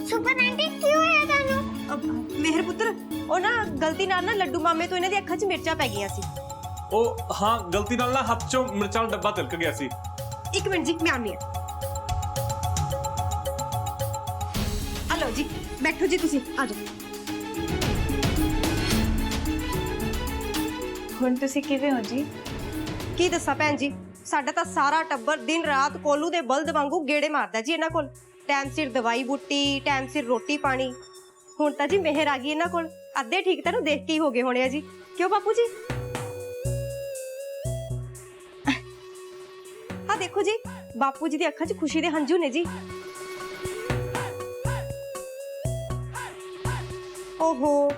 Super aunty की होया तानू? मेहर पुत्र ਉਹ ਨਾ ਗਲਤੀ ਨਾਲ ਨਾ ਲੱਡੂ ਮਾਮੇ ਤੋਂ ਇਹਨਾਂ ਦੀ ਅੱਖਾਂ 'ਚ ਮਿਰਚਾਂ ਪੈ ਗਈਆਂ ਸੀ। ਉਹ ਹਾਂ ਗਲਤੀ ਨਾਲ ਨਾ ਹੱਥ 'ਚੋਂ ਮਿਰਚਾਂ ਦਾ ਡੱਬਾ ਤਿਲਕ ਗਿਆ ਸੀ। ਇੱਕ ਮਿੰਟ ਜੀ ਮੈਂ ਆਉਂਦੀ ਹਾਂ। ਆ ਲਓ ਜੀ ਬੈਠੋ ਜੀ ਤੁਸੀਂ ਆ ਜਾਓ। ਹੁਣ ਤੁਸੀਂ ਕਿਵੇਂ ਹੋ ਜੀ? ਕੀ ਦੱਸਾਂ ਭੈਣ ਜੀ, ਸਾਡਾ ਤਾਂ ਸਾਰਾ ਟੱਬਰ ਦਿਨ ਰਾਤ ਕੋਲੂ ਦੇ ਬਲਦ ਵਾਂਗੂ ਗੇੜੇ ਮਾਰਦਾ ਜੀ ਇਹਨਾਂ ਕੋਲ। ਟਾਈਮ ਸਿਰ ਦਵਾਈ ਬੂਟੀ, ਟਾਈਮ ਸਿਰ ਰੋਟੀ ਪਾਣੀ। ਹੁਣ ਤਾਂ ਜੀ ਮਿਹਰ ਆ ਗਈ ਇਹਨਾਂ ਕੋਲ। ਅੱਧੇ ਠੀਕ ਤਾਂ ਨੂੰ ਦੇਖ ਕੇ ਹੀ ਹੋ ਗਏ ਹੋਣੇ ਆ ਜੀ, ਕਿਉਂ ਬਾਪੂ ਜੀ? ਆ ਦੇਖੋ ਜੀ ਬਾਪੂ ਜੀ ਦੀ ਅੱਖਾਂ 'ਚ ਖੁਸ਼ੀ ਦੇ ਹੰਝੂ ਨੇ ਜੀ। ਓਹੋ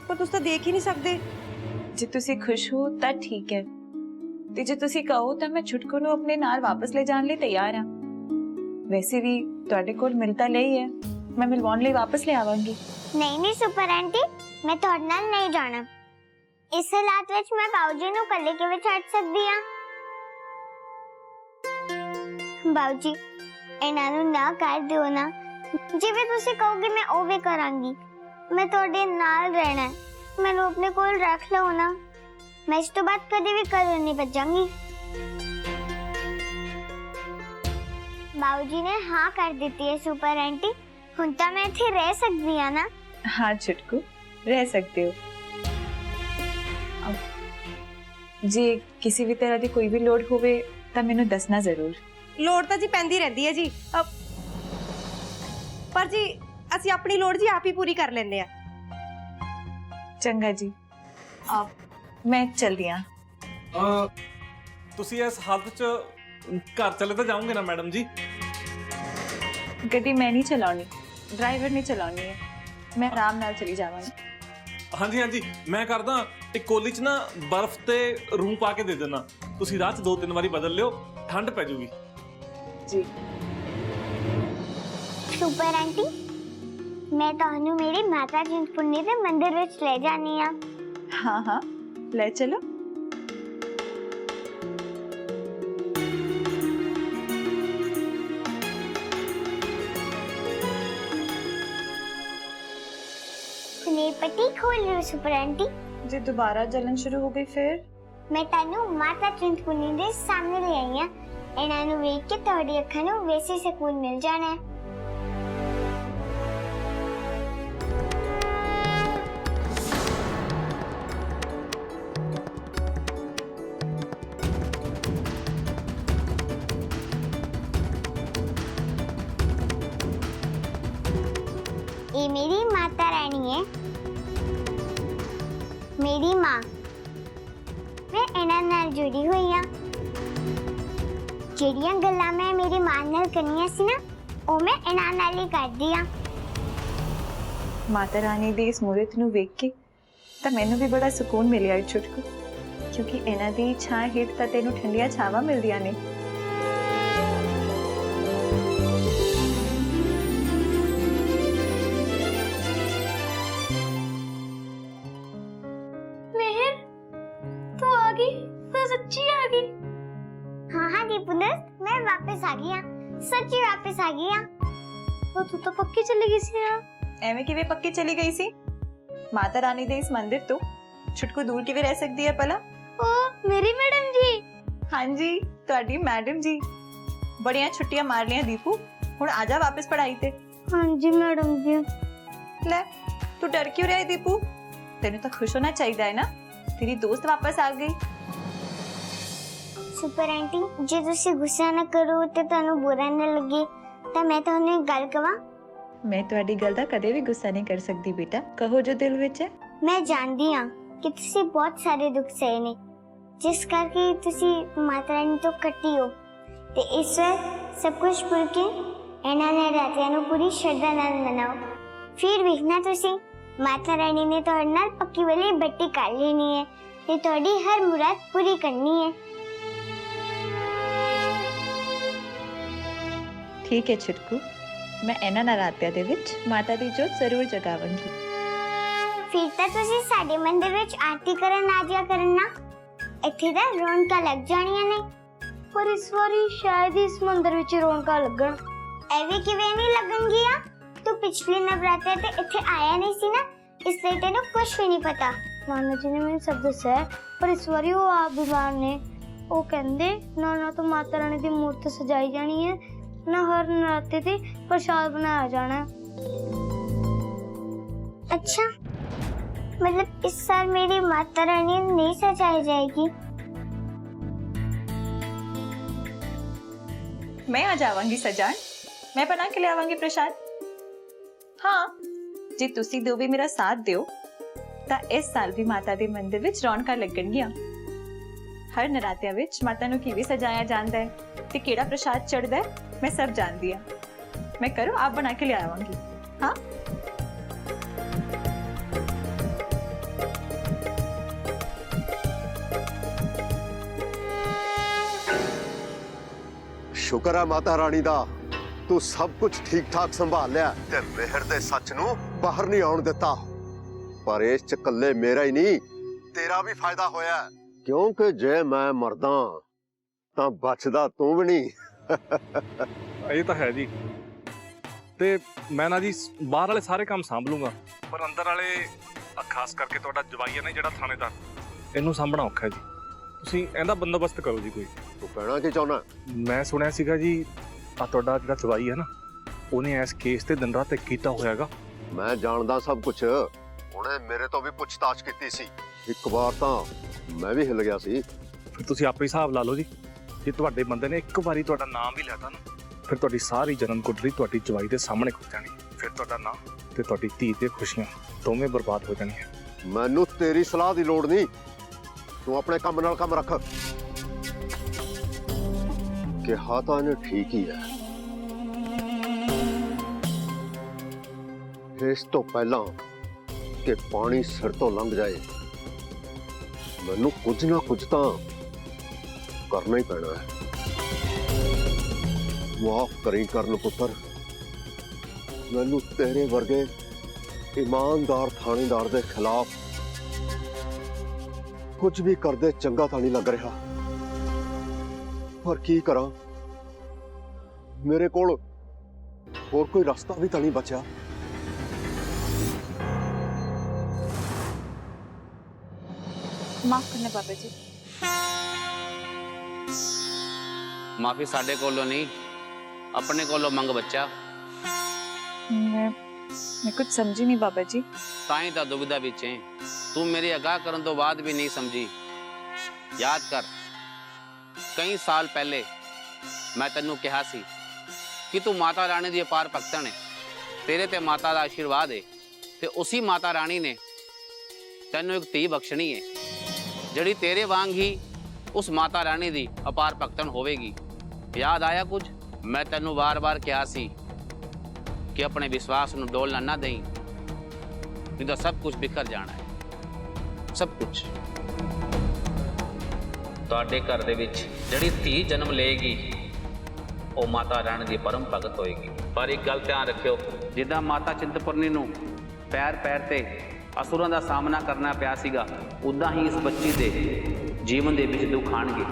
ਪਰ ਤੁਸੀਂ ਤਾਂ ਦੇਖ ਹੀ ਨਹੀਂ ਸਕਦੇ। ਜੇ ਤੁਸੀਂ ਖੁਸ਼ ਹੋ ਤਾਂ ਠੀਕ ਹੈ, ਤੇ ਜੇ ਤੁਸੀਂ ਕਹੋ ਤਾਂ ਮੈਂ ਛੁਟਕੂ ਨੂੰ ਆਪਣੇ ਨਾਲ ਵਾਪਸ ਲੈ ਜਾਣ ਲਈ ਤਿਆਰ ਹਾਂ। ਵੈਸੇ ਵੀ ਤੁਹਾਡੇ ਕੋਲ ਮਿਲਤਾ ਲਈ ਹੈ, ਮੈਂ ਮਿਲਵਾਉਣ ਲਈ ਵਾਪਸ ਲੈ ਆਵਾਂਗੀ। नहीं नहीं सुपर आंटी, मैं तुहाडे नाल नहीं जाना। इस हालात विच मैं बाऊजी नूं कल्ले किवें छੱਡ सकदी हां? बाऊजी इन्हां नूं ना कर दिओ ना, जिवें तुसीं कहोगे मैं उवें करांगी। मैं तुहाडे नाल रहना है, मैनूं अपने कोल रख लओ ना। मैं इस तो बाद कदे भी घरों नहीं भजांगी। बाऊजी ने हाँ कर दित्ती है सुपर आंटी, हुण तां मैं इत्थे रह सकदी हां ना? हाँ छुटकू रह सकते हो। जे किसी भी तरह की कोई भी लोड़ होवे तां मैनूं दसना जरूर। ਲੋੜ ਤਾਂ ਜੀ ਪੈਂਦੀ ਰਹਿੰਦੀ ਹੈ ਜੀ, ਪਰ ਜੀ ਅਸੀਂ ਆਪਣੀ ਲੋੜ ਜੀ ਆਪ ਹੀ ਪੂਰੀ ਕਰ ਲੈਂਦੇ ਆ। चंगा जी, मैं चलदी हां। ਤੁਸੀਂ ਇਸ ਹਾਲਤ 'ਚ ਘਰ ਚਲੇ ਤਾਂ ਜਾਓਗੇ ਨਾ ਮੈਡਮ ਜੀ? गड्डी मैं नहीं चलानी, ड्राइवर ने चलानी है, मैं आराम नाल चली जावांगी। ਹਾਂਜੀ ਹਾਂਜੀ ਮੈਂ ਕਰਦਾ ਇੱਕ ਕੋਲੀ 'ਚ ਨਾ ਬਰਫ਼ ਤੇ ਰੂੰ ਪਾ ਕੇ ਦੇ ਦੇਣਾ। ਤੁਸੀਂ ਰਾਤ 'ਚ 2-3 ਵਾਰੀ ਬਦਲ ਲਿਓ, ਠੰਡ ਪੈ ਜੂਗੀ। जी सुपर आंटी मैं तुहानू मेरी माता चिंतपूर्णी दे मंदिर विच ले जानी आ। हाँ हाँ ले चलो। पट्टी खोल रही हूँ सुपर आंटी। जे दोबारा जलन शुरू हो गई फिर? मैं तानू माता चिंतपूर्णी दे सामने ले आई हां। इन्हां नू वेख के तुहाडी अखां नू वैसे सुकून मिल जाना है। ये मेरी माता रानी है, मेरी माँ। मैं इन्हां नाल जुड़ी हुई हां। ਜਿਹੜੀਆਂ ਗੱਲਾਂ ਮੈਂ ਮੇਰੀ ਮਾਂ ਨਾਲ ਕਰਨੀਆਂ ਸੀ ਨਾ, ਉਹ ਮੈਂ ਇਨ੍ਹਾਂ ਨਾਲ ਹੀ ਕਰਦੀ ਆ। माता रानी दी इस मूर्त नू वेख के ਤਾਂ ਮੈਨੂੰ ਵੀ ਬੜਾ ਸਕੂਨ ਮਿਲਿਆ ਛੁਟਕੂ, ਕਿਉਂਕਿ ਇਹਨਾਂ ਦੀ ਛਾਂ ਹੇਠ ਤਾਂ ਤੈਨੂੰ ਠੰਡੀਆਂ ਛਾਵਾਂ ਮਿਲਦੀਆਂ ਨੇ। मेहर तू आ गई, तू सच्ची आ गई? हाँ हाँ दीपुदस, मैं वापस आ गई हां, सच्ची वापस आ गई हां। तू तो पक्की चली गई सी ना? ਐਵੇਂ ਕਿਵੇਂ ਪੱਕੀ ਚਲੀ ਗਈ ਸੀ? ਮਾਤਾ ਰਾਣੀ ਦੇ ਇਸ ਮੰਦਿਰ ਤੋਂ ਛੁਟਕੂ ਦੂਰ ਕਿਵੇਂ ਰਹਿ ਸਕਦੀ ਹੈ ਭਲਾ? ओ मेरी मैडम जी। ਹਾਂਜੀ ਤੁਹਾਡੀ ਮੈਡਮ ਜੀ। ਬੜੀਆਂ ਛੁੱਟੀਆਂ ਮਾਰ ਲਿਆ ਦੀਪੂ, ਹੁਣ ਆ ਜਾ ਵਾਪਸ ਪੜ੍ਹਾਈ ਤੇ। हाँ जी मैडम जी। ਲੈ ਤੂੰ ਡਰ ਕਿਉਂ ਰਿਹਾ ਹੈ ਦੀਪੂ? ਤੈਨੂੰ ਤਾਂ ਖੁਸ਼ ਹੋਣਾ ਚਾਹੀਦਾ ਹੈ ਨਾ, ਤੇਰੀ ਦੋਸਤ ਵਾਪਸ ਆ ਗਈ। सुपर आंटी जे तुसी गुस्सा ना करो ते तानू बुरा ना लगे ਤਾਂ मैं ਤੁਹਾਨੂੰ एक गल कवां। ਮੈਂ ਤੁਹਾਡੀ ਗੱਲ ਦਾ ਕਦੇ ਵੀ ਗੁੱਸਾ ਨਹੀਂ ਕਰ ਸਕਦੀ ਬੇਟਾ, ਕਹੋ ਜੋ ਦਿਲ ਵਿੱਚ ਹੈ। मैं जानदी हां कि तुसी बहुत सारे दुख सहे ने, जिस करके तुसी माता रानी तो कट्टी हो, ते इस वार सब कुछ भुल के इन्हां ने रातियां नू पूरी श्रद्धा नाल मनाओ। फिर वेखना तुसी माता रानी ने तुहाडे नाल पक्की वाली बट्टी कर लेनी है ते तुहाडी हर मुराद पूरी करनी है। ठीक है छुटकू, मैं ਇਹਨਾਂ ਨਰਾਤਿਆਂ ਦੇ ਵਿੱਚ ਮਾਤਾ ਦੀ ਜੋਤ ਜ਼ਰੂਰ ਜਗਾਵਾਂਗੀ। फिर तो तुसी साडे मंदिर विच आरती करन आ जाया करना, इत्थे तां रौनकां लग जाणियां ने। ਪਰ ਇਸ ਵਾਰੀ ਸ਼ਾਇਦ ਇਸ ਮੰਦਿਰ ਵਿੱਚ ਰੌਣਕਾਂ ਲੱਗਣ। ਐਵੇਂ ਕਿਵੇਂ ਨਹੀਂ ਲੱਗਣਗੀਆਂ? ਤੂੰ ਪਿਛਲੇ ਨਵਰਾਤੇ ਤੇ ਇੱਥੇ ਆਇਆ ਨਹੀਂ ਸੀ ਨਾ, ਇਸ ਲਈ ਤੈਨੂੰ ਕੁਝ ਵੀ ਨਹੀਂ ਪਤਾ। ਨਾਨਾ ਜੀ ਨੇ ਮੈਨੂੰ ਸਭ ਦੱਸਿਆ, ਪਰ ਇਸ ਵਾਰੀ ਉਹ ਆਪ ਬਿਮਾਰ ਨੇ। ਉਹ ਕਹਿੰਦੇ ਨਾ ਤਾਂ ਮਾਤਾ ਰਾਣੀ ਦੀ ਮੂਰਤ ਸਜਾਈ ਜਾਣੀ ਹੈ, ਨਾ ਹਰ ਨਰਾਤੇ ਤੇ ਪ੍ਰਸ਼ਾਦ ਬਣਾਇਆ ਜਾਣਾ। अच्छा, मतलब इस साल मेरी माता रानी नहीं सजाई जाएगी? मैं आ जावांगी सजान, मैं बना के ले आवांगी प्रसाद। हाँ, जे तुसी दो भी मेरा साथ दियो ਤਾਂ इस साल भी माता दे मंदिर विच रौनकां लगणगीਆਂ। हर नरात्या विच माता नूं किवें सजाया जांदा है ते किहड़ा प्रसाद चढ़दा है, मैं सब जानदी हां। मैं करो आप बना के ले आवांगी। हाँ, शुक्र है माता रानी दा, तू सब कुछ ठीक ठाक संभाल लिया ते मेहर दे सच नू बाहर नहीं आउण दिता। पर इस च कल्ले मेरा ही नहीं, तेरा भी फायदा होया, क्योंकि जे मैं मरदा तां बचदा तू भी नहीं। ਇਹ ਤਾਂ ਹੈ ਜੀ। ਤੇ ਮੈਂ ਨਾ ਜੀ ਬਾਹਰ ਵਾਲੇ ਸਾਰੇ ਕੰਮ ਸੰਭ ਲੂੰਗਾ, ਪਰ ਅੰਦਰ ਵਾਲੇ ਖਾਸ ਕਰਕੇ ਤੁਹਾਡਾ ਜਵਾਈ ਹੈ ਨਾ ਜਿਹੜਾ ਥਾਣੇਦਾਰ, ਇਹਨੂੰ ਸਾਂਭਣਾ ਔਖਾ ਹੈ ਜੀ। ਤੁਸੀਂ ਇਹਦਾ ਬੰਦੋਬਸਤ ਕਰੋ ਜੀ ਕੋਈ। तू कहना की चाहना? ਮੈਂ ਸੁਣਿਆ ਸੀਗਾ ਜੀ ਆ ਤੁਹਾਡਾ ਜਿਹੜਾ ਜਵਾਈ ਹੈ ਨਾ, ਉਹਨੇ ਇਸ ਕੇਸ ਤੇ ਦਿਨ ਰਾਤ ਇੱਕ ਕੀਤਾ ਹੋਇਆਗਾ। मैं जानदा सब कुछ, उन्हें मेरे तो भी पूछताछ की सी। एक बार तां मैं भी हिल गया सी। ਫਿਰ ਤੁਸੀਂ ਆਪੇ ਹਿਸਾਬ ਲਾ ਲਓ ਜੀ। ਜੇ ਤੁਹਾਡੇ ਬੰਦੇ ਨੇ ਇੱਕ ਵਾਰੀ ਤੁਹਾਡਾ ਨਾਮ ਵੀ ਲੈਤਾ ਨਾ, ਫਿਰ ਤੁਹਾਡੀ ਸਾਰੀ ਜਨਮ ਕੁੰਡਲੀ ਤੁਹਾਡੀ ਜਵਾਈ ਦੇ ਸਾਹਮਣੇ ਖੁੱਲ ਜਾਣੀ। ਫਿਰ ਤੁਹਾਡਾ ਨਾਮ ਤੇ ਤੁਹਾਡੀ ਧੀ ਦੀਆਂ ਖੁਸ਼ੀਆਂ ਦੋਵੇਂ ਬਰਬਾਦ ਹੋ ਜਾਣੀਆਂ। मैनू तेरी सलाह दी लोड़ नहीं, तू अपने काम नाल काम रख। कहा तां इहने ठीक ही है। इस तो पहला कि पानी सिर तो लंघ जाए, मैनू कुछ ना कुछ तां करना ही पैना है। माफ करी करन पुत्र, मैनू तेरे वर्गे ईमानदार थानेदार दे खिलाफ कुछ भी करदे चंगा तां नहीं लग रहा। पर की करा, मेरे कोल होर कोई रास्ता भी तां नहीं बचा। माफ करना बाबा जी। माफी साडे कोलों नहीं, अपने कोलों मंग बच्चा। मैं कुछ समझी नहीं बाबा जी। ताई ता दुविधा विच है, तू मेरी अगाह करन तो बाद भी नहीं समझी। याद कर, कई साल पहले मैं तेनू कहा सी कि तू माता रानी दी अपार भगतन है, तेरे ते माता दा आशीर्वाद है, ते उसी माता रानी ने तेनू एक धी बख्शनी है, जड़ी तेरे वांग ही उस माता रानी दी अपार भगतन होवेगी। याद आया कुछ? मैं तेनू बार बार कहा सी कि अपने विश्वास नू डोलना ना दें, नहीं तो सब कुछ बिखर जाना है, सब कुछ। तुहाडे घर दे विच जड़ी धी जन्म लेगी वो माता रानी दी परम भगत होएगी। पर एक गल ध्यान रखियो, जिद्दां माता चिंतपूर्णी नू पैर पैर ते असुरां दा सामना करना पिया सीगा, उदां ही इस बच्ची दे जीवन दे विच दुख आणगे।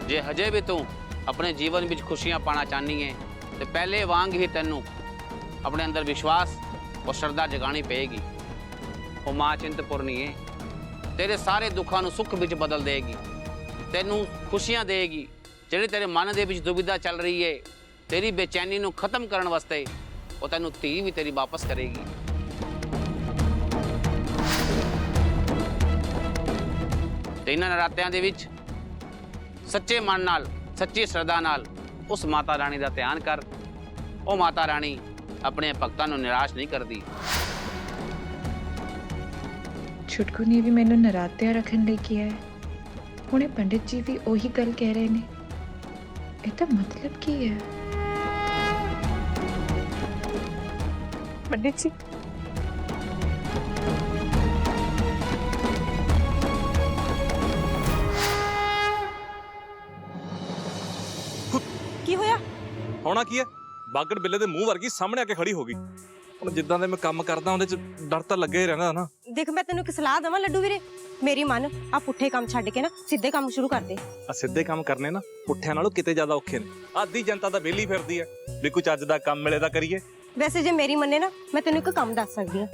जे हजे भी तू अपने जीवन विच खुशियां पाना चाहनी है तो पहले वांग ही तेनू अपने अंदर विश्वास और श्रद्धा जगानी पेगी। वो माँ चिंतपूर्णी है, तेरे सारे दुखों नू सुख विच बदल देगी, तेनू खुशियां देगी। जिहड़ी तेरे मन दे विच दुविधा चल रही है, तेरी बेचैनी नू खत्म करने वास्ते वो तेनू धी भी तेरी वापस करेगी। ते इन्हां नरात्यां दे विच सच्चे मन नाल, सच्ची श्रद्धा नाल उस माता रानी का ध्यान कर। वो माता रानी अपने भक्तों को निराश नहीं करती। छुटकू ने भी मैनू नरात्या रखने लिए किया है, हुणे पंडित जी भी वही गल कह रहे ने। इसका मतलब की है? पंडित जी, ਕੀ ਹੋਇਆ? ਹੋਣਾ ਕੀ ਹੈ? ਬਾਗੜ ਬਿੱਲੇ ਦੇ ਮੂੰਹ ਵਰਗੀ ਸਾਹਮਣੇ ਆ ਕੇ ਖੜੀ ਹੋ ਗਈ। ਹੁਣ ਜਿੱਦਾਂ ਦੇ ਮੈਂ ਕੰਮ ਕਰਦਾ ਉਹਦੇ 'ਚ ਡਰ ਤਾਂ ਲੱਗੇ ਹੀ ਰਹਿੰਦਾ ਨਾ। ਦੇਖ ਮੈਂ ਤੈਨੂੰ ਇੱਕ ਸਲਾਹ ਦੇਵਾਂ ਲੱਡੂ ਵੀਰੇ, ਮੇਰੀ ਮੰਨ, ਆ ਪੁੱਠੇ ਕੰਮ ਛੱਡ ਕੇ ਨਾ ਸਿੱਧੇ ਕੰਮ ਸ਼ੁਰੂ ਕਰ ਦੇ। ਆ ਸਿੱਧੇ ਕੰਮ ਕਰਨੇ ਨਾ ਪੁੱਠਿਆਂ ਨਾਲੋਂ ਕਿਤੇ ਜ਼ਿਆਦਾ ਔਖੇ ਨੇ। ਆਦੀ ਜਨਤਾ ਤਾਂ ਵਿਹਲੀ ਫਿਰਦੀ ਹੈ ਵੀ ਕੋਈ ਚੱਜ ਦਾ ਕੰਮ ਮਿਲੇ ਤਾਂ ਕਰੀਏ। ਵੈਸੇ ਜੇ ਮੇਰੀ ਮੰਨੇ ਨਾ, ਮੈਂ ਤੈਨੂੰ ਇੱਕ ਕੰਮ ਦੱਸ ਸਕਦੀ ਹਾਂ।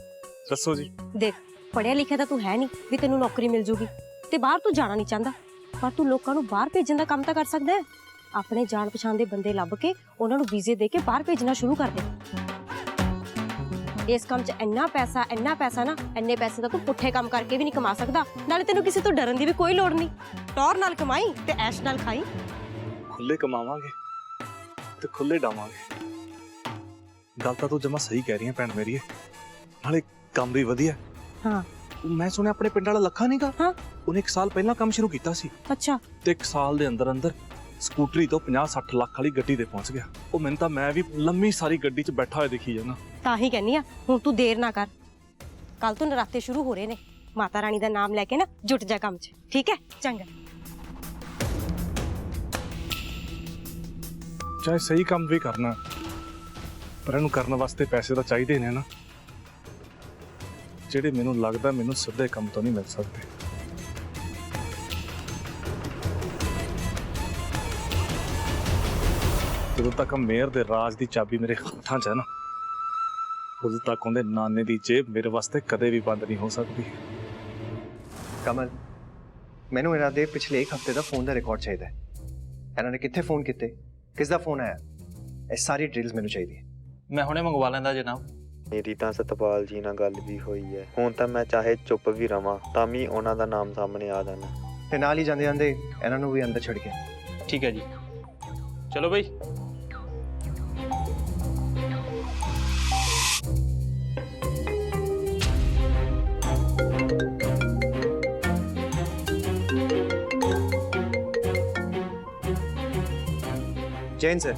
ਦੱਸੋ ਜੀ। ਦੇਖ ਪੜਿਆ ਲਿਖਿਆ ਤਾਂ ਤੂੰ ਹੈ ਨਹੀਂ ਵੀ ਤੈਨੂੰ ਨੌਕਰੀ ਮਿਲ ਜੂਗੀ, ਤੇ ਬਾਹਰ ਤੂੰ ਜਾਣਾ ਨਹੀਂ ਚਾਹੁੰਦਾ, ਪਰ ਤੂੰ ਲੋਕਾਂ ਨੂੰ ਬਾਹਰ ਭੇਜਣ ਦਾ ਕੰਮ ਤਾਂ ਕਰ ਸਕਦਾ ਹੈ। ਆਪਣੇ ਜਾਣ ਪਛਾਣ ਦੇ ਬੰਦੇ ਲੱਭ ਕੇ ਉਹਨਾਂ ਨੂੰ ਵੀਜ਼ੇ ਦੇ ਕੇ ਬਾਹਰ ਭੇਜਣਾ ਸ਼ੁਰੂ ਕਰ ਦੇ। ਇਸ ਕੰਮ 'ਚ ਇੰਨਾ ਪੈਸਾ ਨਾ, ਇੰਨੇ ਪੈਸੇ ਤਾਂ ਤੂੰ ਪੁੱਠੇ ਕੰਮ ਕਰਕੇ ਵੀ ਨਹੀਂ ਕਮਾ ਸਕਦਾ। ਨਾਲੇ ਤੈਨੂੰ ਕਿਸੇ ਤੋਂ ਡਰਨ ਦੀ ਵੀ ਕੋਈ ਲੋੜ ਨਹੀਂ। ਟੌਰ ਨਾਲ ਕਮਾਈ ਤੇ ਐਸ਼ ਨਾਲ ਖਾਈ। ਖੁੱਲੇ ਕਮਾਵਾਂਗੇ ਤੇ ਖੁੱਲੇ ਡਾਵਾਂਗੇ। ਗੱਲ ਤਾਂ ਤੂੰ ਜਮਾ ਸਹੀ ਕਹਿ ਰਹੀ ਹੈ ਭੈਣ ਮੇਰੀ। ਨਾਲੇ ਕੰਮ ਵੀ ਵਧੀਆ। ਹਾਂ ਮੈਂ ਸੁਣਿਆ ਆਪਣੇ ਪਿੰਡ ਵਾਲਾ ਲੱਖਾ ਨੀਗਾ, ਹਾਂ ਉਹਨੇ 1 ਸਾਲ ਪਹਿਲਾਂ ਕੰਮ ਸ਼ੁਰੂ ਕੀਤਾ ਸੀ ਅੱਛਾ, ਤੇ 1 ਸਾਲ ਦੇ ਅੰਦਰ ਅੰਦਰ ਸਕੂਟਰੀ ਤੋਂ 50-60 ਲੱਖ ਵਾਲੀ ਗੱਡੀ ਤੇ ਪਹੁੰਚ ਗਿਆ। ਉਹ ਮੈਨੂੰ ਤਾਂ ਮੈਂ ਵੀ ਲੰਮੀ ਸਾਰੀ ਗੱਡੀ 'ਚ ਬੈਠਾ ਹੋਇਆ ਦਿਖੀ ਜਾਣਾ। ਤਾਂ ਹੀ ਕਹਿੰਨੀ ਆ ਹੁਣ ਤੂੰ ਦੇਰ ਨਾ ਕਰ। ਕੱਲ ਤੋਂ ਨਰਾਤੇ ਸ਼ੁਰੂ ਹੋ ਰਹੇ ਨੇ, ਮਾਤਾ ਰਾਣੀ ਦਾ ਨਾਮ ਲੈ ਕੇ ਨਾ ਜੁਟ ਜਾ ਕੰਮ 'ਚ, ਠੀਕ ਹੈ? ਚੰਗਾ। ਚਾਹੇ ਸਹੀ ਕੰਮ ਵੀ ਕਰਨਾ, ਪਰ ਇਹਨੂੰ ਕਰਨ ਵਾਸਤੇ ਪੈਸੇ ਤਾਂ ਚਾਹੀਦੇ ਨੇ ਨਾ, ਜਿਹੜੇ ਮੈਨੂੰ ਲੱਗਦਾ ਮੈਨੂੰ ਸਿੱਧੇ ਕੰਮ ਤੋਂ ਨਹੀਂ ਮਿਲ ਸਕਦੇ। ਜਦੋਂ ਤੱਕ ਮੇਰ ਦੇ ਰਾਜ ਦੀ ਚਾਬੀ ਮੇਰੇ ਹੱਥਾਂ 'ਚ ਹੈ ਨਾ, ਉਦੋਂ ਤੱਕ ਉਹਦੇ ਨਾਨੇ ਦੀ ਜੇਬ ਮੇਰੇ ਵਾਸਤੇ ਕਦੇ ਵੀ ਬੰਦ ਨਹੀਂ ਹੋ ਸਕਦੀ। ਕਮਲ, ਮੈਨੂੰ ਇਹਨਾਂ ਦੇ ਪਿਛਲੇ 1 ਹਫ਼ਤੇ ਦਾ ਫੋਨ ਦਾ ਰਿਕਾਰਡ ਚਾਹੀਦਾ ਹੈ। ਇਹਨਾਂ ਨੇ ਕਿੱਥੇ ਫੋਨ ਕੀਤੇ, ਕਿਸ ਦਾ ਫੋਨ ਆਇਆ, ਇਹ ਸਾਰੀ ਡਿਟੇਲਸ ਮੈਨੂੰ ਚਾਹੀਦੀ ਹੈ। ਮੈਂ ਹੁਣੇ ਮੰਗਵਾ ਲੈਂਦਾ ਜਨਾਬ। ਮੇਰੀ ਤਾਂ ਸਤਪਾਲ ਜੀ ਨਾਲ ਗੱਲ ਵੀ ਹੋਈ ਹੈ। ਹੁਣ ਤਾਂ ਮੈਂ ਚਾਹੇ ਚੁੱਪ ਵੀ ਰਵਾਂ ਤਾਂ ਵੀ ਉਹਨਾਂ ਦਾ ਨਾਮ ਸਾਹਮਣੇ ਆ ਜਾਣਾ। ਤੇ ਨਾਲ ਹੀ ਜਾਂਦੇ ਜਾਂਦੇ ਇਹਨਾਂ ਨੂੰ ਵੀ ਅੰਦਰ ਛੱਡ ਕੇ। ਠੀਕ ਹੈ ਜੀ, ਚਲੋ ਬਈ। ਜੈਨ ਸਰ।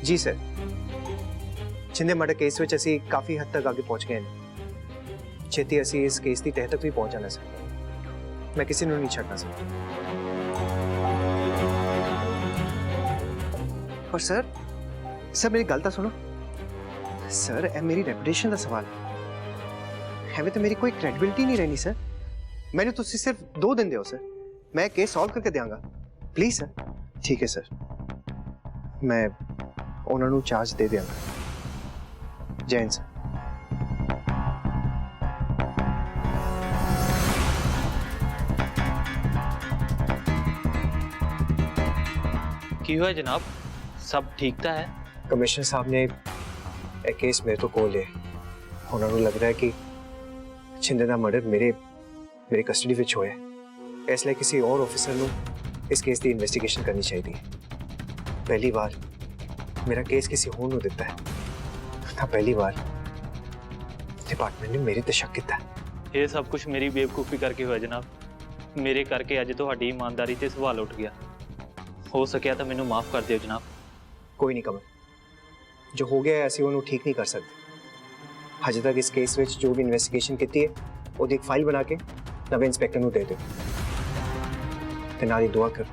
ਜੀ ਸਰ, ਛਿੰਦੇ ਮਰਡਰ ਕੇਸ ਵਿੱਚ ਅਸੀਂ ਕਾਫੀ ਹੱਦ ਤੱਕ ਅੱਗੇ ਪਹੁੰਚ ਗਏ ਹਾਂ। ਛੇਤੀ ਅਸੀਂ ਇਸ ਕੇਸ ਦੀ ਤਹਿ ਤੱਕ ਵੀ ਪਹੁੰਚ ਜਾਣਾ ਸਰ। ਮੈਂ ਕਿਸੇ ਨੂੰ ਨਹੀਂ ਛੱਡਣਾ ਸਰ। ਪਰ ਸਰ ਮੇਰੀ ਗੱਲ ਤਾਂ ਸੁਣੋ ਸਰ। ਇਹ ਮੇਰੀ ਰੈਪੂਟੇਸ਼ਨ ਦਾ ਸਵਾਲ ਹੈ। ਐਵੇਂ ਤਾਂ ਮੇਰੀ ਕੋਈ ਕ੍ਰੈਡੀਬਿਲਿਟੀ ਨਹੀਂ ਰਹਿਣੀ ਸਰ। ਮੈਨੂੰ ਤੁਸੀਂ ਸਿਰਫ 2 ਦਿਨ ਦਿਓ ਸਰ, ਮੈਂ ਕੇਸ ਸੋਲਵ ਕਰਕੇ ਦਿਆਂਗਾ। Please sir. ਠੀਕ ਹੈ ਸਰ, ਮੈਂ ਉਹਨਾਂ ਨੂੰ ਚਾਰਜ ਦੇ ਦਿਆਂਗਾ। ਜੈਨ ਸਰ। ਕੀ ਹੋਇਆ ਜਨਾਬ, ਸਭ ਠੀਕ ਤਾਂ ਹੈ? ਕਮਿਸ਼ਨਰ ਸਾਹਿਬ ਨੇ ਇਹ ਕੇਸ ਮੇਰੇ ਤੋਂ ਕੋਲ ਲਿਆ। ਉਹਨਾਂ ਨੂੰ ਲੱਗਦਾ ਹੈ ਕਿ ਛਿੰਦੇ ਦਾ ਮਰਡਰ ਮੇਰੇ ਕਸਟਡੀ ਵਿੱਚ ਹੋਇਆ। ਇਸ ਲਈ ਕਿਸੇ ਹੋਰ ਆਫੀਸਰ ਨੂੰ ਇਸ ਕੇਸ ਦੀ ਇਨਵੈਸਟੀਗੇਸ਼ਨ ਕਰਨੀ ਚਾਹੀਦੀ ਹੈ। ਪਹਿਲੀ ਵਾਰ ਮੇਰਾ ਕੇਸ ਕਿਸੇ ਹੋਰ ਨੂੰ ਦਿੱਤਾ ਹੈ ਤਾਂ ਪਹਿਲੀ ਵਾਰ ਡਿਪਾਰਟਮੈਂਟ ਨੇ ਮੇਰੇ ਤੇ ਸ਼ੱਕ ਕੀਤਾ। ਇਹ ਸਭ ਕੁਝ ਮੇਰੀ ਬੇਵਕੂਫੀ ਕਰਕੇ ਹੋਇਆ ਜਨਾਬ। ਮੇਰੇ ਕਰਕੇ ਅੱਜ ਤੁਹਾਡੀ ਇਮਾਨਦਾਰੀ ਤੇ ਸਵਾਲ ਉੱਠ ਗਿਆ। ਹੋ ਸਕਿਆ ਤਾਂ ਮੈਨੂੰ ਮਾਫ ਕਰ ਦਿਓ ਜਨਾਬ। ਕੋਈ ਨਹੀਂ ਕਮਲ, ਜੋ ਹੋ ਗਿਆ ਹੈ ਅਸੀਂ ਉਹਨੂੰ ਠੀਕ ਨਹੀਂ ਕਰ ਸਕਦੇ। ਹਜੇ ਤੱਕ ਇਸ ਕੇਸ ਵਿੱਚ ਜੋ ਵੀ ਇਨਵੈਸਟੀਗੇਸ਼ਨ ਕੀਤੀ ਹੈ ਉਹਦੀ ਇੱਕ ਫਾਈਲ ਬਣਾ ਕੇ ਨਵੇਂ ਇੰਸਪੈਕਟਰ ਨੂੰ ਦੇ ਦਿਓ ਤੇ ਨਾਲ ਹੀ ਦੁਆ ਕਰੋ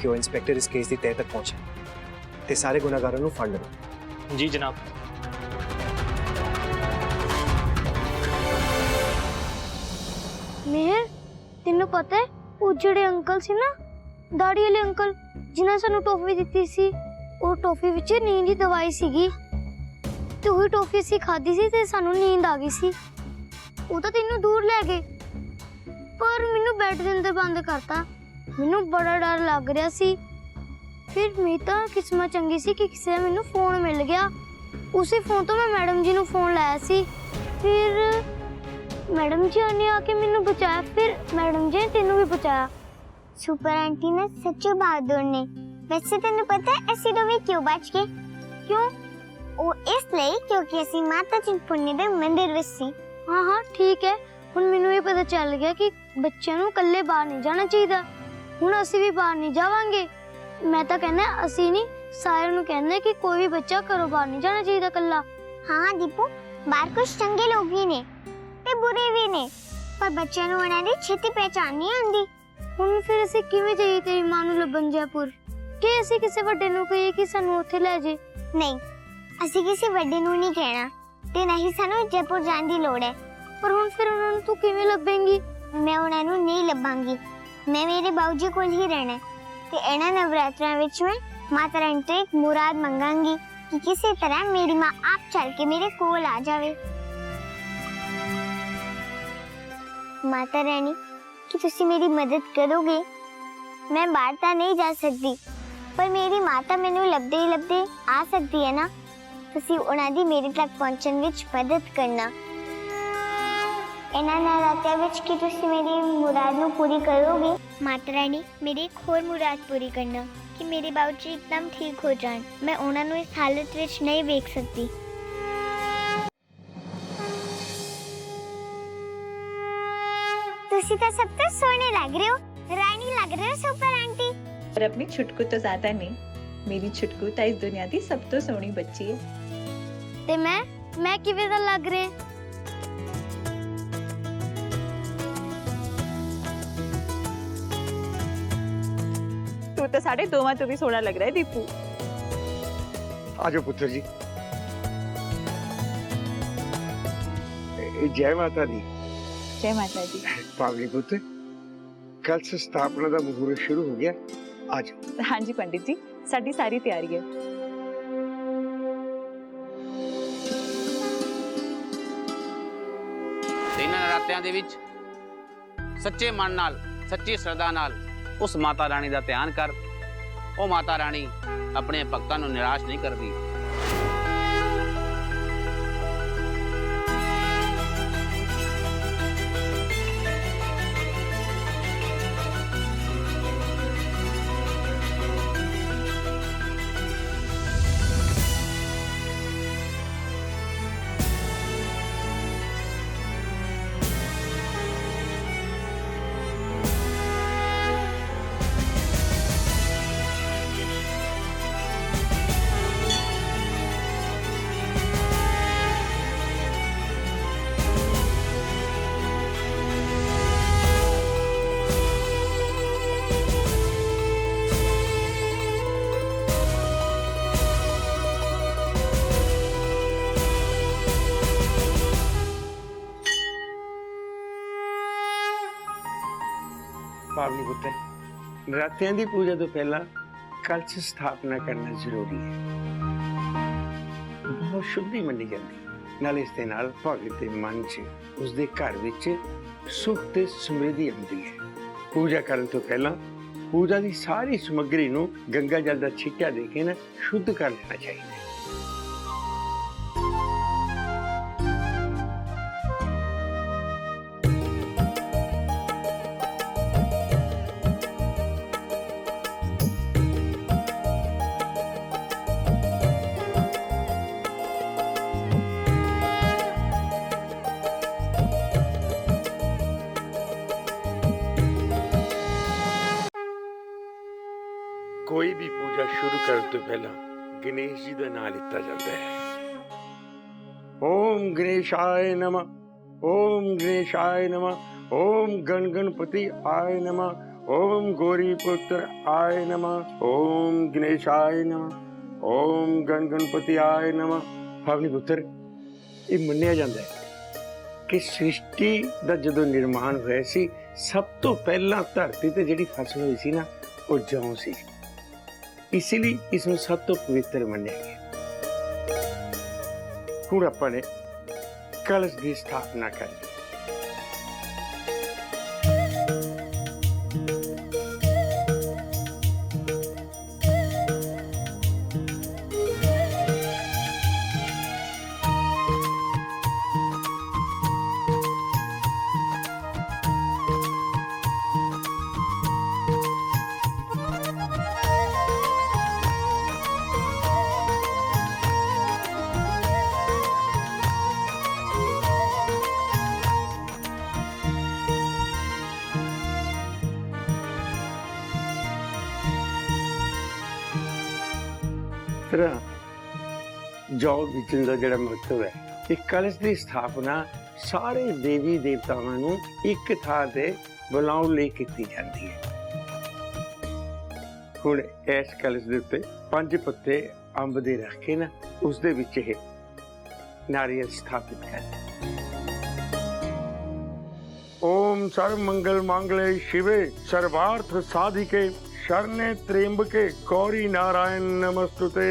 ਕਿ ਉਹ ਇੰਸਪੈਕਟਰ ਇਸ ਕੇਸ ਦੀ ਤਹਿ ਤੱਕ ਪਹੁੰਚੇ ਤੇ ਸਾਰੇ ਗੁਨਾਹਗਾਰਾਂ ਨੂੰ ਫੜ ਲਵੇ। ਜੀ ਜਨਾਬ। ਮੇਹਰ, ਤੈਨੂੰ ਪਤਾ ਹੈ ਉਹ ਜਿਹੜੇ ਅੰਕਲ ਸੀ ਨਾ, ਦਾੜੀ ਵਾਲੇ ਅੰਕਲ ਜਿਨ੍ਹਾਂ ਸਾਨੂੰ ਟੋਫੀ ਦਿੱਤੀ ਸੀ, ਉਹ ਟੋਫੀ ਵਿੱਚ ਨੀਂਦ ਦੀ ਦਵਾਈ ਸੀਗੀ ਤੇ ਉਹੀ ਟੋਫੀ ਅਸੀਂ ਖਾਧੀ ਸੀ ਤੇ ਸਾਨੂੰ ਨੀਂਦ ਆ ਗਈ ਸੀ। ਉਹ ਤਾਂ ਤੈਨੂੰ ਦੂਰ ਲੈ ਗਏ, ਪਰ ਮੈਨੂੰ ਬੈੱਡ ਦੇ ਅੰਦਰ ਬੰਦ ਕਰਤਾ। ਮੈਨੂੰ ਬੜਾ ਡਰ ਲੱਗ ਰਿਹਾ ਸੀ। ਫਿਰ ਮੇਰੀ ਤਾਂ ਕਿਸਮਤ ਚੰਗੀ ਸੀ ਕਿ ਕਿਸੇ ਦਾ ਮੈਨੂੰ ਫੋਨ ਮਿਲ ਗਿਆ। ਉਸੇ ਫੋਨ ਤੋਂ ਮੈਂ ਮੈਡਮ ਜੀ ਨੂੰ ਫੋਨ ਲਾਇਆ ਸੀ। ਫਿਰ ਮੈਡਮ ਜੀ ਨੇ ਆ ਕੇ ਮੈਨੂੰ ਬਚਾਇਆ। ਫਿਰ ਮੈਡਮ ਜੀ ਨੇ ਤੈਨੂੰ ਵੀ ਬਚਾਇਆ। ਸੁਪਰ ਆਂਟੀ ਨੇ ਸੱਚੀ ਬਹਾਦਰ ਨੇ। ਵੈਸੇ ਤੈਨੂੰ ਪਤਾ ਹੈ ਅਸੀਂ ਦੋਵੇਂ ਕਿਉਂ ਬਚ ਗਏ? ਕਿਉਂ? ਉਹ ਇਸ ਲਈ ਕਿਉਂਕਿ ਅਸੀਂ ਮਾਤਾ ਚਿੰਤਪੁਰਨੀ ਦੇ ਮੰਦਿਰ ਵਿੱਚ ਸੀ। ਹਾਂ ਠੀਕ ਹੈ। ਹੁਣ ਮੈਨੂੰ ਇਹ ਪਤਾ ਚੱਲ ਗਿਆ ਕਿ ਬੱਚਿਆਂ ਨੂੰ ਇਕੱਲੇ ਬਾਹਰ ਨਹੀਂ ਜਾਣਾ ਚਾਹੀਦਾ। ਹੁਣ ਅਸੀਂ ਵੀ ਬਾਹਰ ਨਹੀਂ ਜਾਵਾਂਗੇ। ਮੈਂ ਤਾਂ ਕਹਿੰਦਾ ਅਸੀਂ ਨਹੀਂ, ਸਾਰਿਆਂ ਨੂੰ ਕਹਿੰਦੇ ਕਿ ਕੋਈ ਵੀ ਬੱਚਾ ਘਰੋਂ ਬਾਹਰ ਨਹੀਂ ਜਾਣਾ ਚਾਹੀਦਾ ਇਕੱਲਾ। ਹਾਂ ਦੀਪੂ, ਬਾਹਰ ਕੁਝ ਚੰਗੇ ਲੋਕ ਵੀ ਨੇ ਤੇ ਬੁਰੇ ਵੀ ਨੇ, ਪਰ ਬੱਚਿਆਂ ਨੂੰ ਉਹਨਾਂ ਦੀ ਛੇਤੀ ਪਹਿਚਾਣ ਨਹੀਂ ਆਉਂਦੀ। ਹੁਣ ਫਿਰ ਅਸੀਂ ਕਿਵੇਂ ਜਾਈਏ ਤੇਰੀ ਮਾਂ ਨੂੰ ਲੱਭਣ ਜੈਪੁਰ? ਕਿ ਅਸੀਂ ਕਿਸੇ ਵੱਡੇ ਨੂੰ ਕਹੀਏ ਕਿ ਸਾਨੂੰ ਉੱਥੇ ਲੈ ਜੇ? ਨਹੀਂ, ਅਸੀਂ ਕਿਸੇ ਵੱਡੇ ਨੂੰ ਨਹੀਂ ਕਹਿਣਾ ਤੇ ਨਹੀਂ ਸਾਨੂੰ ਜੈਪੁਰ ਜਾਣ ਦੀ ਲੋੜ ਹੈ। ਪਰ ਹੁਣ ਫਿਰ ਉਹਨਾਂ ਨੂੰ ਤੂੰ ਕਿਵੇਂ ਲੱਭੇਂਗੀ? ਮੈਂ ਉਹਨਾਂ ਨੂੰ ਨਹੀਂ ਲੱਭਾਂਗੀ। ਮੈਂ ਮੇਰੇ ਬਾਊਜੀ ਕੋਲ ਹੀ ਰਹਿਣਾ ਤੇ ਇਹਨਾਂ ਨਵਰਾਤਰਿਆਂ ਵਿੱਚ ਮੈਂ ਮਾਤਾ ਰਾਣੀ ਤੋਂ ਇੱਕ ਮੁਰਾਦ ਮੰਗਾਂਗੀ ਕਿ ਕਿਸੇ ਤਰ੍ਹਾਂ ਮੇਰੀ ਮਾਂ ਆਪ ਚੱਲ ਕੇ ਮੇਰੇ ਕੋਲ ਆ ਜਾਵੇ। ਮਾਤਾ ਰਾਣੀ, ਕਿ ਤੁਸੀਂ ਮੇਰੀ ਮਦਦ ਕਰੋਗੇ? ਮੈਂ ਬਾਹਰ ਤਾਂ ਨਹੀਂ ਜਾ ਸਕਦੀ, ਪਰ ਮੇਰੀ ਮਾਤਾ ਮੈਨੂੰ ਲੱਭਦੇ ਹੀ ਲੱਭਦੇ ਆ ਸਕਦੀ ਹੈ ਨਾ। ਤੁਸੀਂ ਉਹਨਾਂ ਦੀ ਮੇਰੇ ਤੱਕ ਪਹੁੰਚਣ ਵਿੱਚ ਮਦਦ ਕਰਨਾ। ਇਹਨਾਂ ਨਰਾਤਿਆਂ ਵਿੱਚ ਕਿ ਤੁਸੀਂ ਮੇਰੀ ਮੁਰਾਦ ਨੂੰ ਪੂਰੀ ਕਰੋਗੇ? ਮਾਤਾ ਰਾਣੀ, ਮੇਰੀ ਇੱਕ ਹੋਰ ਮੁਰਾਦ ਪੂਰੀ ਕਰਨਾ ਕਿ ਮੇਰੇ ਬਾਊਜੀ ਇੱਕਦਮ ਠੀਕ ਹੋ ਜਾਣ। ਮੈਂ ਉਹਨਾਂ ਨੂੰ ਇਸ ਹਾਲਤ ਵਿੱਚ ਨਹੀਂ ਵੇਖ ਸਕਦੀ। ਤੁਸੀਂ ਤਾਂ ਸਭ ਤੋਂ ਸੋਹਣੇ ਲੱਗ ਰਹੇ ਹੋ, ਰਾਣੀ ਲੱਗ ਰਹੇ ਹੋ ਸੁਪਰ ਆਂਟੀ। पर अपनी छुटकू तो ज्यादा नहीं, मेरी छुटकू तो इस दुनिया की सब तो सोहनी बच्ची है। ਤੇ ਮੈਂ ਕਿਵੇਂ ਦਾ ਲੱਗ ਰਿਹਾ? तू तो साढ़े दोवां तो भी सोहना लग रहा है दीपू। आजो पुत्र जी। जय माता दी। जय माता दी। पावनी पुत्र, कल से स्थापना का मुहूर्त शुरू हो गया। आज हाँ जी पंडित जी, साडी सारी तैयारी है। ਇਹਨਾਂ ਨਰਾਤਿਆਂ ਦੇ ਵਿੱਚ ਸੱਚੇ ਮਨ ਨਾਲ, ਸੱਚੀ ਸ਼ਰਧਾ ਨਾਲ ਉਸ ਮਾਤਾ ਰਾਣੀ ਦਾ ਧਿਆਨ ਕਰ। ਉਹ ਮਾਤਾ ਰਾਣੀ ਆਪਣੇ ਭਗਤਾਂ ਨੂੰ ਨਿਰਾਸ਼ ਨਹੀਂ ਕਰਦੀ। पावनी पुत्र, नरात्यां दी पूजा तो पहला कलश स्थापना करना जरूरी है। बहुत शुद्धि मनी जाती। नाल इस दे नाल भगत दे मन च उसदे घर विच सुख ते समृद्धि आउंदी है। पूजा करन तो पहला पूजा दी सारी समग्री नूं गंगा जल दा छिक्का दे के ना शुद्ध कर लेना चाहिए। कोई भी पूजा शुरू करने तो पहला गणेश जी का नाम लिया जाता है। ओम गणेशाय नमः, ओम गणेशाय नमः, ओम गण गणपति आय नमः, ओम गौरी पुत्र आय नमः, ओम गणेशाय नमः, ओम गण गणपति आय नमः। पावनी पुत्र, ये मन्निया जाता है कि सृष्टि का जो निर्माण होया सी, सब तो पहला धरती ते जिहड़ी फसल हुई सी ना, वो जौ सी। इसीलिए इसमें सब तो पवित्र मन्निया गया। हुण आपां ने कलश की स्थापना कर। जौ बीजन का जिहड़ा महत्व है, कि कलश की स्थापना सारे देवी देवतावां नूं एक थां ते बुलाउण लई कीती जांदी है। ਹੁਣ ਇਸ ਕਲਸ਼ ਦੇ ਉੱਤੇ 5 ਪੱਤੇ ਅੰਬ ਦੇ ਰੱਖ ਕੇ ਨਾ ਉਸ ਦੇ ਵਿੱਚ ਇਹ ਨਾਰੀਅਲ ਸਥਾਪਿਤ ਕਰ। ओम सर्व मंगल मांगले शिवे सर्वार्थ साधिके शरणे त्र्यंबके गौरी नारायण नमस्तुते।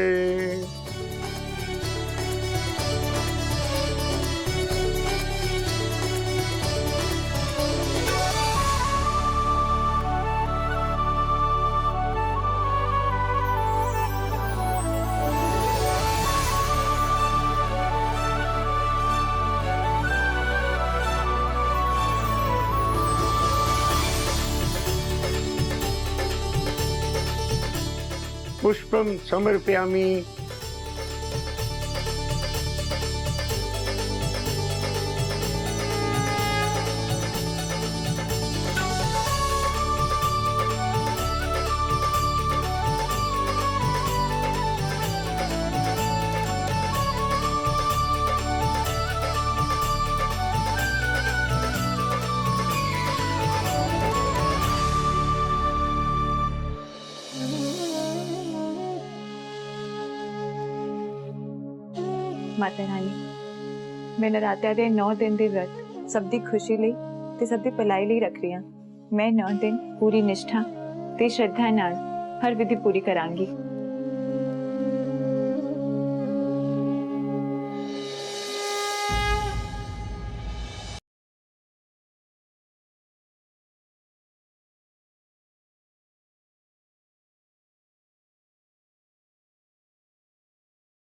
पुष्पम समर्पयामि। माता रानी मैं नरात्या दे 9 दिन दे व्रत सब दी खुशी ਲਈ ਤੇ ਸਭ ਦੀ ਭਲਾਈ ਲਈ ਰੱਖ ਰਹੀ ਹਾਂ। ਮੈਂ 9 ਦਿਨ ਪੂਰੀ ਨਿਸ਼ਠਾ ਤੇ ਸ਼ਰਧਾ ਨਾਲ ਹਰ ਵਿਧੀ ਪੂਰੀ ਕਰਾਂਗੀ।